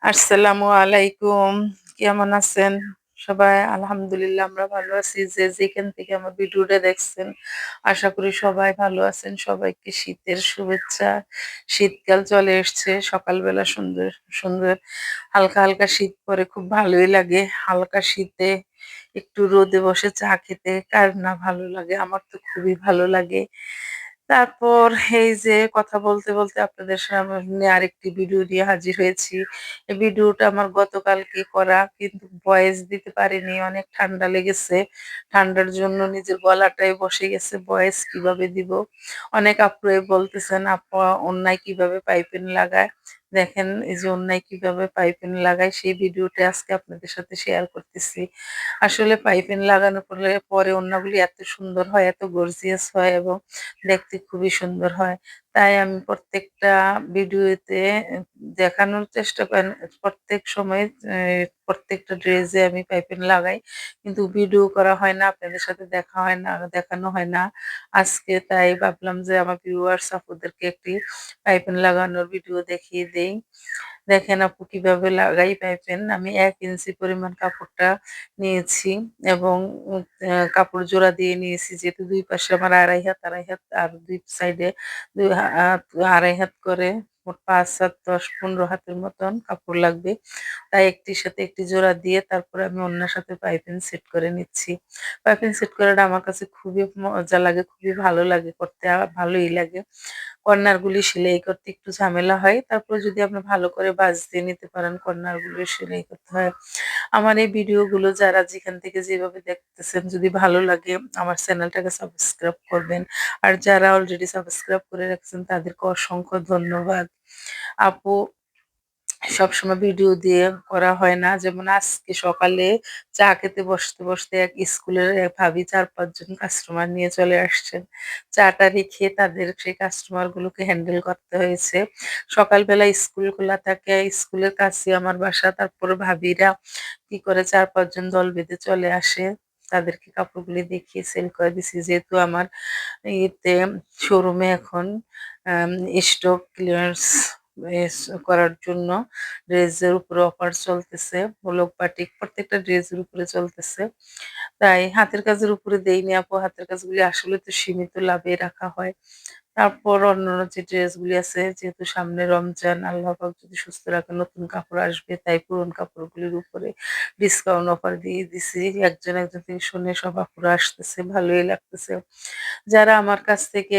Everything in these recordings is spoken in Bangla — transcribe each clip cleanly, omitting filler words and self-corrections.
আসসালামু আলাইকুম। কেমন আছেন? সবাই আলহামদুলিল্লাহ আমরা ভালো আছি। যে যেখান থেকে আমার ভিডিওটা দেখছেন, আশা করি সবাই ভালো আছেন। সবাইকে শীতের শুভেচ্ছা। শীতকাল চলে এসছে। সকালবেলা সুন্দর, সুন্দর হালকা, হালকা শীত পড়ে খুব ভালোই লাগে। হালকা শীতে একটু রোদে বসে চা খেতে কার না ভালো লাগে? আমার তো খুবই ভালো লাগে। তারপর এই যে কথা বলতে, বলতে আপনাদের সামনে আরেকটি ভিডিও নিয়ে হাজির হয়েছি। এই ভিডিওটা আমার গতকালকে করা কিন্তু ভয়েস দিতে পারিনি। অনেক ঠান্ডা লেগেছে। ঠান্ডার জন্য নিজের গলাটাই বসে গেছে। ভয়েস কিভাবে দিব? অনেক আপুরাই বলতেছেন, "আপা ওন্নায় কিভাবে পাইপিন লাগায়?" দেখেন এই যে ওন্নায় কিভাবে পাইপিন লাগায় সেই ভিডিওটা আজকে আপনাদের সাথে শেয়ার করতেছি। আসলে পাইপিন লাগানোর পরে ওড়নাগুলি এত সুন্দর হয়, এত গর্জিয়াস হয় এবং দেখতে খুবই সুন্দর হয়। তাই আমি প্রত্যেকটা ভিডিওতে দেখানোর চেষ্টা প্রত্যেক সময় প্রত্যেকটা ড্রেসে আমি পাইপিন লাগাই। কিন্তু ভিডিও করা হয় না, আপনাদের সাথে দেখা হয় না, দেখানো হয় না। আজকে তাই ভাবলাম যে আমার ভিউয়ার্স আপুদেরকে একটি পাইপিন লাগানোর ভিডিও দেখিয়ে দেই। দেখেন আপু কিভাবে লাগাই পাইপেন। আমি ১ ইঞ্চি পরিমাণ কাপড়টা নিয়েছি এবং কাপড় জোড়া দিয়ে নিয়েছি। যেহেতু ২ পাশে আমার ২.৫ হাত, ২.৫ হাত আর ২ সাইডে ২ হাত ২.৫ হাত করে মোট ৫ হাত ১০, ১৫ হাতের মতন কাপড় লাগবে। তাই একটির সাথে একটি জোড়া দিয়ে তারপরে আমি ওড়নার সাথে পাইপিন সেট করে নিচ্ছি। পাইপিন সেট করাটা আমার কাছে খুবই মজা লাগে, খুবই ভালো লাগে করতে, ভালোই লাগে। কর্নার গুলি সেলাই করতে একটু ঝামেলা হয়। তারপরে যদি আপনি ভালো করে ভাঁজ দিয়ে নিতে পারেন কর্নার গুলো সেলাই করতে হয়। আমার এই ভিডিওগুলো যারা যেখান থেকে যেভাবে দেখতেছেন যদি ভালো লাগে আমার চ্যানেলটাকে সাবস্ক্রাইব করবেন। আর যারা অলরেডি সাবস্ক্রাইব করে রাখছেন তাদেরকে অসংখ্য ধন্যবাদ। আপু সবসময় ভিডিও দিয়ে করা হয় না। যেমন আজকে সকালে চা খেতে বসতে, বসতে এক স্কুলের এক ভাবি ৪-৫ জন কাস্টমার নিয়ে চলে আসছেন। চাটা রেখে তাদের সেই কাস্টমার গুলোকে হ্যান্ডেল করতে হয়েছে। সকালবেলা স্কুল খোলা থাকে, স্কুলের কাছে আমার বাসা। তারপরে ভাবিরা কি করে ৪-৫ জন দল বেঁধে চলে আসে। তাদেরকে কাপড়গুলি দেখিয়ে সেল করে দিছি। যেহেতু আমার ইয়েতে শোরুমে এখন আম স্টক ক্লিয়ারেন্স এস করার জন্য ড্রেসের উপরে অফার চলতেছে। ব্লক বাটিক প্রত্যেকটা ড্রেসের উপরে চলতেছে। তাই হাতের কাজের উপরে দেইনি আপু। হাতের কাজগুলি আসলে তো সীমিত লাভে রাখা হয়। তারপর অন্যান্য যে ড্রেসগুলি আছে যেহেতু সামনে রমজান, আল্লাহ পাক যদি সুস্থ রাখে নতুন কাপড় আসবে তাই পুরনো কাপড়গুলির উপরে ডিসকাউন্ট অফার দিয়ে দিছি। একজন, একজন থেকে শুনে সব আপুরা আসতেছে, ভালোই লাগতেছে। যারা আমার কাছ থেকে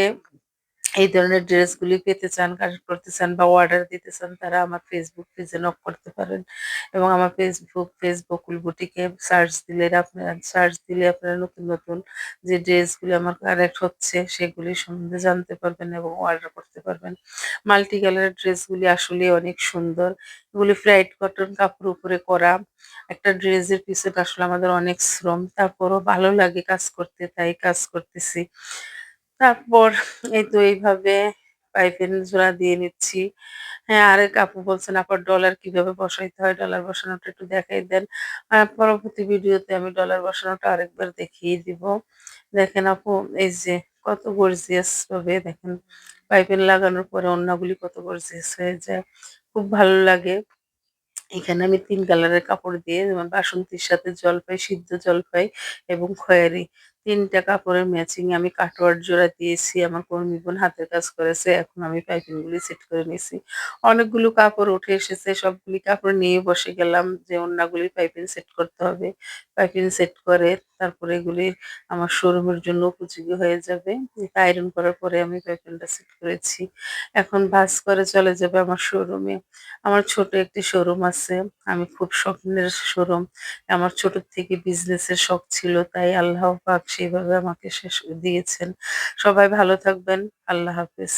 এই ধরনের ড্রেসগুলি পেতে চান, কালেক্ট করতে চান বা অর্ডার দিতে চান তারা আমার ফেসবুক পেজে নক করতে পারেন এবং আমার পেজ বকুল বুটিকে সার্চ দিলে আপনারা নতুন, নতুন যে ড্রেসগুলি আমার কালেক্ট হচ্ছে সেগুলি সম্বন্ধে জানতে পারবেন এবং অর্ডার করতে পারবেন। মাল্টি কালারের ড্রেসগুলি আসলেই অনেক সুন্দর। এগুলি ফ্লাইট কটন কাপড়ের উপরে করা। একটা ড্রেসের পিছনে আসলে আমাদের অনেক শ্রম। তারপরও ভালো লাগে কাজ করতে তাই কাজ করতেছি। তারপর এই তো এইভাবে পাইপের জোড়া দিয়ে নিচ্ছি। হ্যাঁ, আরেক আপু বলছেন, "আপা ডলার কিভাবে বসাইতে হয়? ডলার বসানোটা একটু দেখাই দেন।" পরবর্তী ভিডিওতে আমি ডলার বসানোটা আরেকবার দেখিয়ে দিব। দেখেন আপু এই যে কত গর্জিয়াস ভাবে দেখেন পাইপিং লাগানোর পরে ওড়নাগুলি কত গর্জিয়াস হয়ে যায়। খুব ভালো লাগে। এখানে আমি ৩ কালারের কাপড় দিয়ে যেমন বাসন্তীর সাথে জলপাই, সিদ্ধ জলপাই এবং খয়েরি ৩ টা কাপড়ের ম্যাচিং আমি কাটওয়ার্ড জোড়া দিয়েছি। আমার কর্মী বোন হাতের কাজ করেছে। এখন আমি পাইপিং গুলি সেট করে নিছি। অনেকগুলো কাপড় উঠে এসেছে। সবগুলি কাপড় নিয়ে বসে গেলাম যে ওড়নাগুলি পাইপিং সেট করতে হবে। পাইপিং সেট করে তারপরে এগুলি আমার শোরুমের জন্য উপযোগী হয়ে যাবে। এটা আয়রন করার পরে আমি পাইপিংটা সেট করেছি। এখন ভাঁজ করে চলে যাবে আমার শোরুমে। আমার ছোট একটি শোরুম আছে। আমি খুব স্বপ্নের শোরুম। আমার ছোট থেকে বিজনেসের শখ ছিল। তাই আল্লাহ পাক সেভাবে আমাকে দিয়েছেন। সবাই ভালো থাকবেন। আল্লাহ হাফেজ।